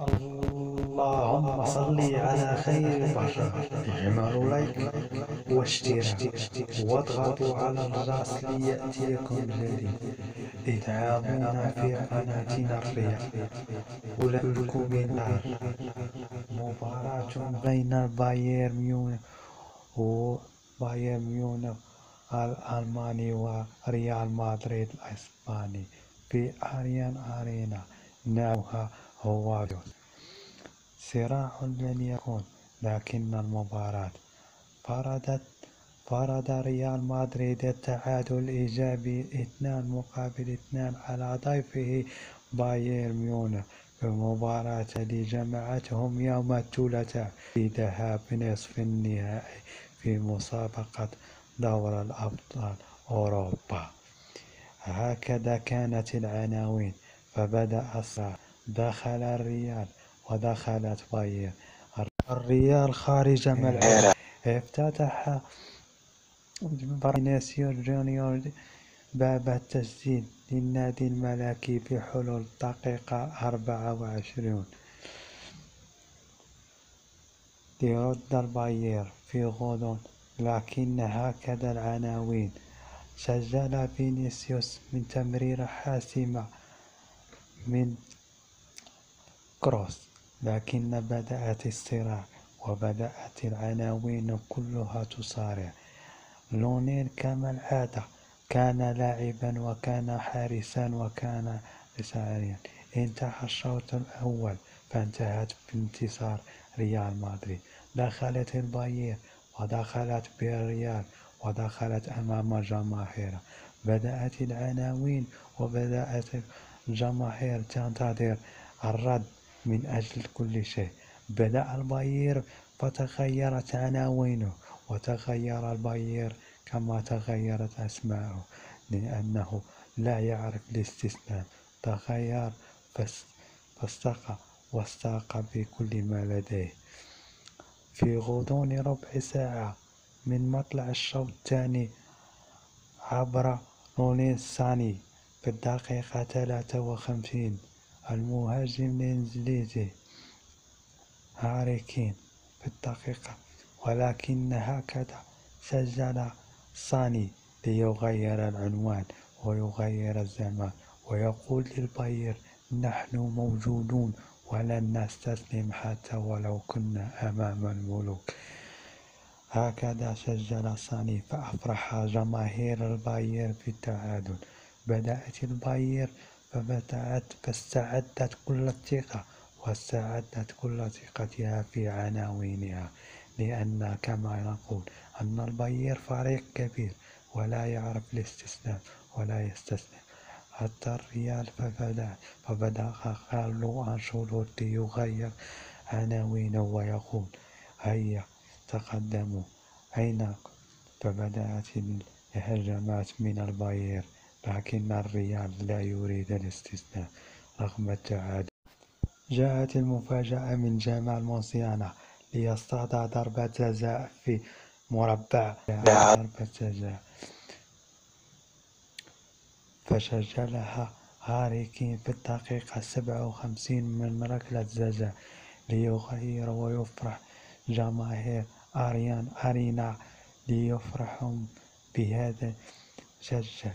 اللهم صل على خير البشر. اعملوا لايك واشتراك واضغطوا على الجرس ليأتيكم جديد. ادعمونا في قناتنا الرياض ولكم النار. مباراة بين بايرن ميونخ الألماني وريال مدريد الإسباني في أريان أرينا. نوعها هو صراع لن يكون، لكن المباراة فرض ريال مدريد التعادل الإيجابي 2-2 على ضيفه بايرن ميونخ في المباراة التي جمعتهم يوم الثلاثاء في ذهاب نصف النهائي في مسابقة دوري الأبطال أوروبا. هكذا كانت العناوين. فبدأ الصراع، دخل الريال ودخلت بايرن. الريال خارج ملعبه، افتتح فينيسيوس جونيور باب التسديد للنادي الملكي بحلول دقيقة 24 ليرد البايرن في غضون. لكن هكذا العناوين. سجل فينيسيوس من تمريرة حاسمة من كروس، لكن بدأت الصراع وبدأت العناوين كلها تصارع. لونين كما العادة كان لاعبا وكان حارسا وكان دفاعيا. انتهى الشوط الأول فانتهت بانتصار ريال مدريد. دخلت البايرن ودخلت بالريال ودخلت أمام جماهير. بدأت العناوين وبدأت الجماهير تنتظر الرد من أجل كل شيء. بدأ البايرن فتغيرت عناوينه وتغير البايرن كما تغيرت أسماؤه، لأنه لا يعرف الاستسلام. تغير فاستقى واستاق بكل ما لديه. في غضون ربع ساعة من مطلع الشوط الثاني عبر لورين ساني في الدقيقة 53 المهاجم الإنجليزي هاري كين في الدقيقة، ولكن هكذا سجل ساني ليغير العنوان ويغير الزمان ويقول للبايرن نحن موجودون ولن نستسلم حتى ولو كنا أمام الملوك. هكذا سجل ساني فأفرح جماهير البايرن بالتعادل. بدأت البايرن فاستعدت كل الثقة واستعدت كل ثقتها في عناوينها، لأن كما نقول أن البايرن فريق كبير ولا يعرف الاستسلام ولا يستسلم. حتى الريال فبدأ كارلو أنشيلوتي يغير عناوينه ويقول هيا تقدموا أين. فبدأت الهجمات من البايرن، لكن الريال لا يريد الاستسلام رغم التعادل. جاءت المفاجأة من جمال موسيالا ليصطاد ضربة جزاء في مربع ضربة جزاء فسجلها هاري كين في الدقيقة 57 من ركلة جزاء ليغير ويفرح جماهير أريان أرينا ليفرحهم بهذا. سجل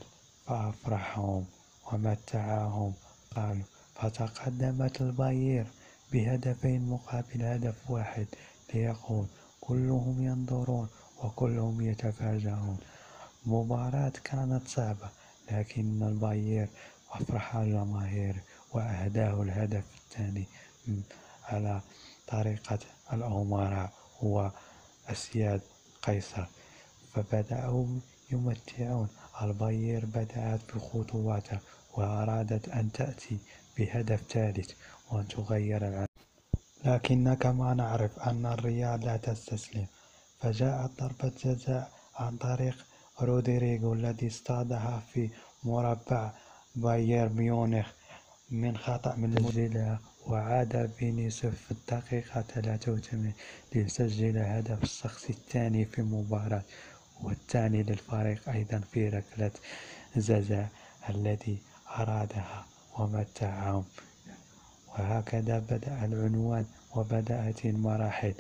فأفرحهم ومتعهم قالوا. فتقدمت البايرن بهدفين مقابل هدف واحد ليقول كلهم ينظرون وكلهم يتفاجئون. مباراة كانت صعبة، لكن البايرن أفرح الجماهير وأهداه الهدف الثاني على طريقة الأمراء وأسياد قيصر. فبدأوا يمتعون. البايرن بدأت بخطواتها وأرادت أن تأتي بهدف ثالث وأن تغير العالم، لكن كما نعرف أن الريال لا تستسلم. فجاءت ضربة جزاء عن طريق رودريغو الذي اصطادها في مربع بايرن ميونخ من خطأ من سجلها، وعاد فينيسيوس في الدقيقة 83 ليسجل هدف الشخصي الثاني في المباراة والثاني للفريق أيضا في ركلة جزاء الذي أرادها ومتعهم. وهكذا بدأ العنوان وبدأت المراحل.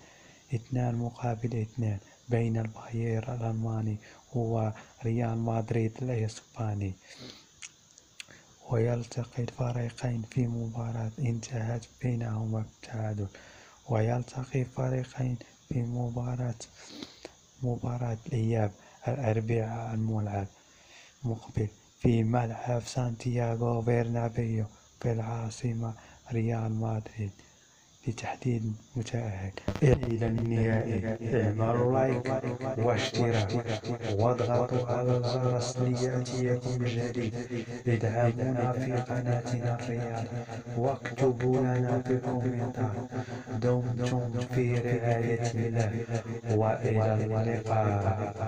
2-2 بين البايرن الألماني وريال مدريد الإسباني. ويلتقي الفريقين في مباراة انتهت بينهما بالتعادل. ويلتقي الفريقين في مباراة الإياب الأربعاء المقبل في ملعب سانتياغو برنابيو في العاصمة ريال مدريد لتحديد متأهل إلى النهائي. اعملوا لايك واشتراك واضغطوا على الجرس ليأتيكم الجديد. ادعمونا في قناتنا الرياض واكتبوا لنا في الكومنتات. دمتم في رعاية الله وإلى اللقاء.